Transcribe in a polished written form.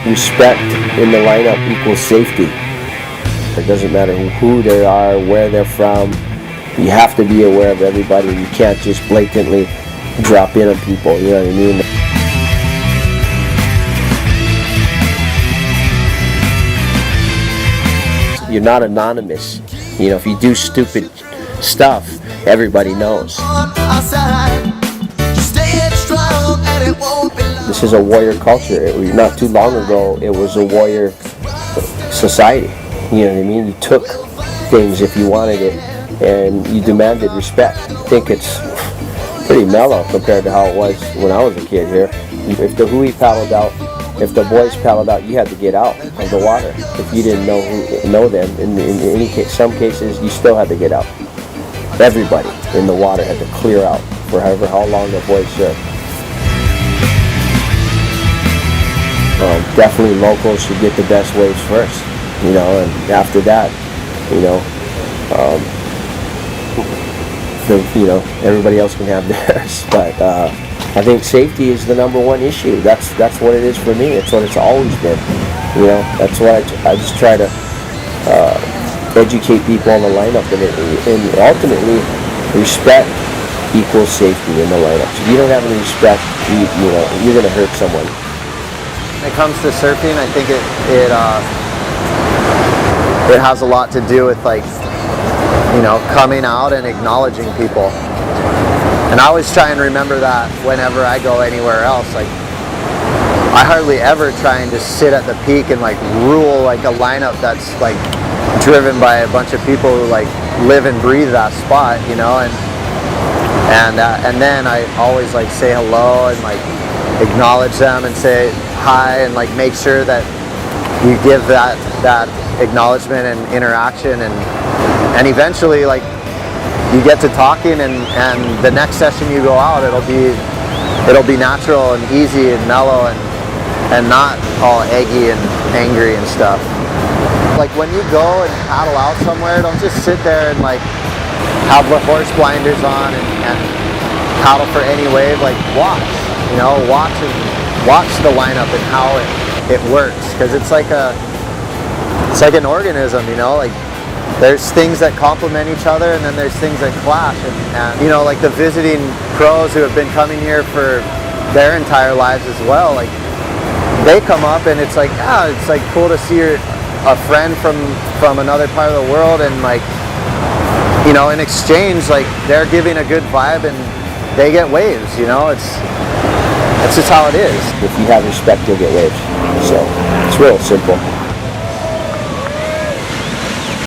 respect in the lineup equals safety. It doesn't matter who they are, where they're from. You have to be aware of everybody. You can't just blatantly drop in on people, you know what I mean? You're not anonymous. You know, if you do stupid stuff, everybody knows. This is a warrior culture. Not too long ago, it was a warrior society. You know what I mean? You took things if you wanted it, and you demanded respect. I think it's pretty mellow compared to how it was when I was a kid here. If the hui paddled out, if the boys paddled out, you had to get out of the water. If you didn't know them, in any case, some cases, you still had to get out. Everybody in the water had to clear out for how long the boys served. Definitely locals should get the best waves first, you know, and after that, you know, everybody else can have theirs. But I think safety is the number one issue. That's what it is for me. It's what it's always been. You know, that's why I just try to educate people on the lineup, and ultimately, respect equals safety in the lineup. If you don't have any respect, you know, you're going to hurt someone. When it comes to surfing, I think it has a lot to do with, like, you know, coming out and acknowledging people. And I always try and remember that whenever I go anywhere else. Like, I hardly ever try and just sit at the peak and like rule like a lineup that's like driven by a bunch of people who like live and breathe that spot, you know. And then I always like say hello and like acknowledge them and say hi and like make sure that you give that acknowledgement and interaction, and eventually like you get to talking, and the next session you go out, it'll be natural and easy and mellow and not all eggy and angry and stuff. Like when you go and paddle out somewhere, don't just sit there and like have the horse blinders on and paddle for any wave. Like watch the lineup and how it works, because it's like an organism, you know. Like there's things that complement each other, and then there's things that clash, and you know, like the visiting pros who have been coming here for their entire lives as well, like they come up and it's like, it's like cool to see a friend from another part of the world, and like, you know, in exchange, like they're giving a good vibe and they get waves, you know. That's just how it is. If you have respect, you'll get waves. So it's real simple.